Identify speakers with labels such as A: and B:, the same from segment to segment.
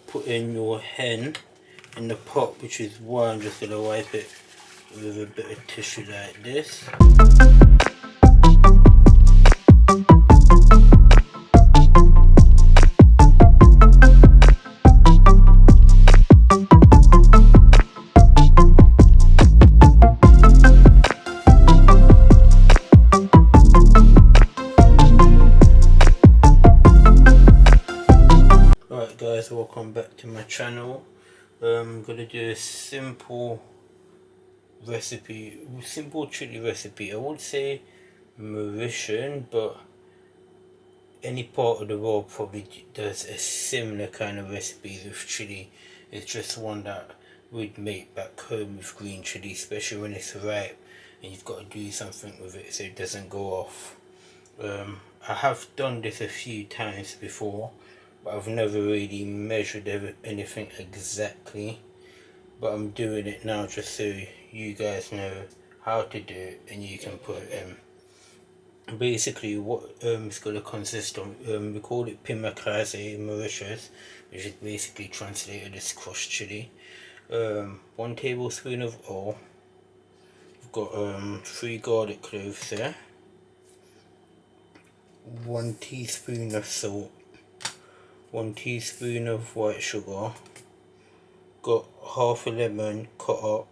A: put in your hen in the pot, which is why I'm just going to wipe it with a bit of tissue like this. Alright guys, welcome back to my channel. I'm going to do a simple chili recipe. I would say Mauritian, but any part of the world probably does a similar kind of recipe with chili. It's just one that we'd make back home with green chili, especially when it's ripe and you've got to do something with it so it doesn't go off. I have done this a few times before, but I've never really measured anything exactly. But I'm doing it now just so you guys know how to do it and you can put it in. Basically what it's going to consist of, we call it Piment Crazé in Mauritius, which is basically translated as crushed chili. 1 tablespoon of oil. We've got 3 garlic cloves there. 1 teaspoon of salt. 1 teaspoon of white sugar. Got half a lemon cut up.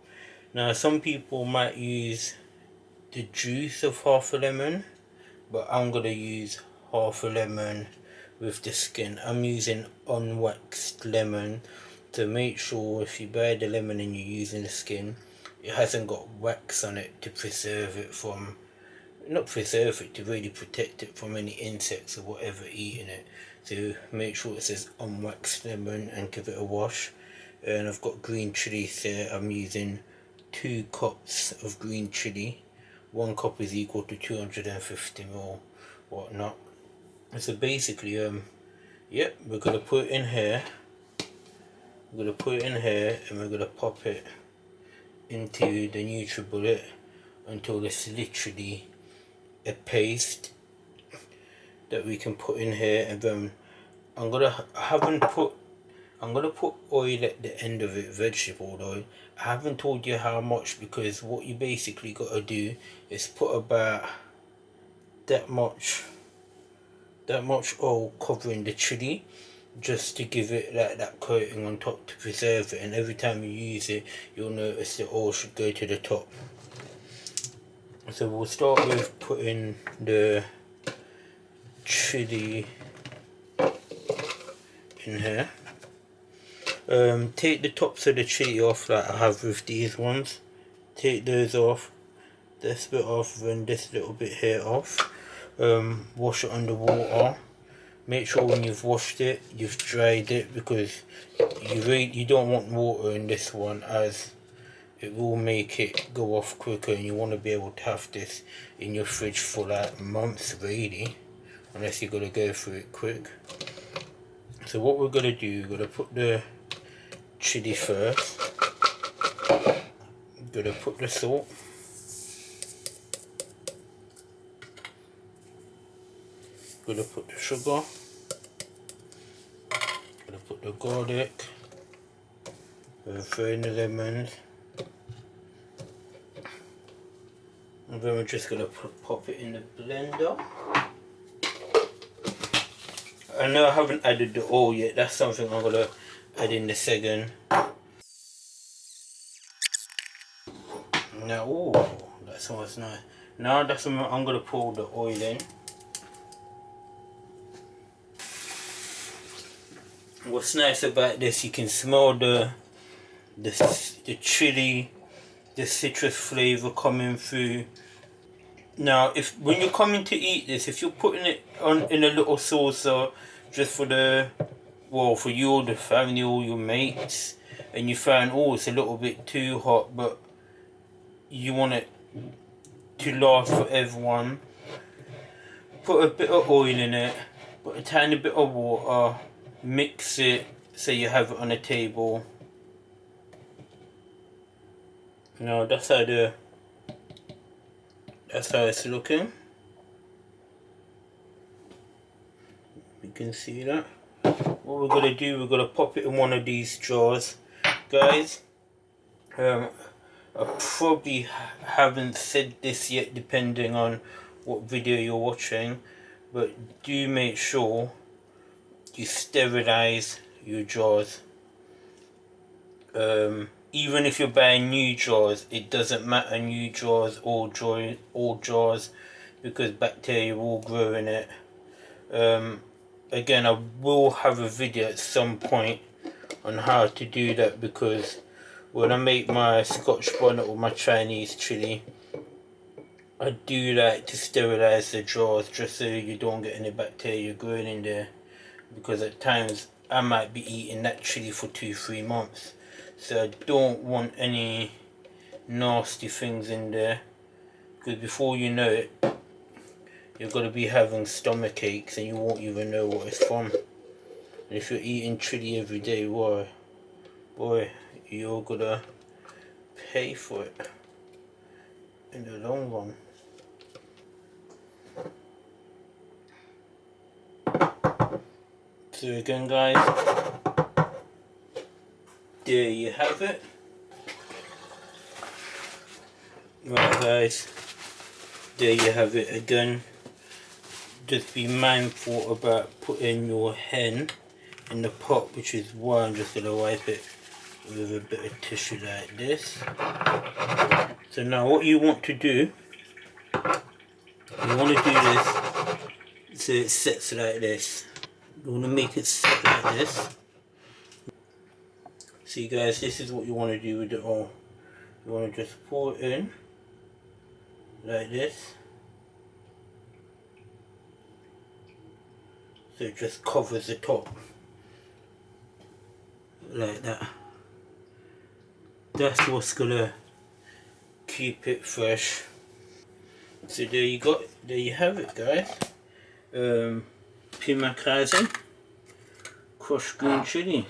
A: Now some people might use the juice of half a lemon, but I'm gonna use half a lemon with the skin. I'm using unwaxed lemon, to make sure if you buy the lemon and you're using the skin, it hasn't got wax on it to preserve it from, not preserve it, to really protect it from any insects or whatever eating it. So make sure it says unwaxed lemon and give it a wash. And I've got green chilies there. I'm using 2 cups of green chili. 1 cup is equal to 250 ml whatnot. And so basically yeah, we're gonna put it in here. We're gonna put it in here and we're gonna pop it into the NutriBullet until it's literally a paste that we can put in here. And then I'm gonna put oil at the end of it, vegetable oil. I haven't told you how much, because what you basically got to do is put about that much oil covering the chili, just to give it like that coating on top to preserve it. And every time you use it, you'll notice the oil should go to the top. So we'll start with putting the chili in here. Take the tops of the chili off like I have with these ones. Take those off, this bit off, and this little bit here off. Wash it under water. Make sure when you've washed it, you've dried it, because you don't want water in this one, as it will make it go off quicker, and you want to be able to have this in your fridge for like months really, unless you're going to go through it quick. So what we're going to do, we're going to put the chili first. We're going to put the salt. We're going to put the sugar. We're going to put the garlic. We're throwing the lemons. And then we're just going to pop it in the blender. I know I haven't added the oil yet. That's something I'm going to add in a second. Now, oh, that smells nice. Now that's when I'm going to pour the oil in. What's nice about this, you can smell the chili, the citrus flavor coming through. Now, when you're coming to eat this, if you're putting it in a little saucer, just for for you or the family or your mates, and you find, oh, it's a little bit too hot, but you want it to last for everyone, put a bit of oil in it, put a tiny bit of water, mix it so you have it on a table. Now that's how it's looking. You can see that. what we're gonna do, we're gonna pop it in one of these jars, guys. I probably haven't said this yet, depending on what video you're watching, but do make sure you sterilize your jars. Even if you're buying new jars, it doesn't matter, new jars or old jars, because bacteria will grow in it. Again, I will have a video at some point on how to do that, because when I make my Scotch bonnet or my Chinese chili, I do like to sterilize the jars just so you don't get any bacteria growing in there, because at times I might be eating that chili for 2-3 months, so I don't want any nasty things in there, because before you know it, you're going to be having stomach aches and you won't even know what it's from. And if you're eating chili every day, boy, you're going to pay for it in the long run. So again, guys, there you have it. Right, guys, there you have it again. Just be mindful about putting your hen in the pot, which is why I'm just going to wipe it with a bit of tissue like this. So now what you want to do, you want to do this so it sets like this. You want to make it set like this. See guys, this is what you want to do with it all. You want to just pour it in like this, so it just covers the top like that. That's what's gonna keep it fresh. So there you have it, guys. Piment Crazé, crushed green chili.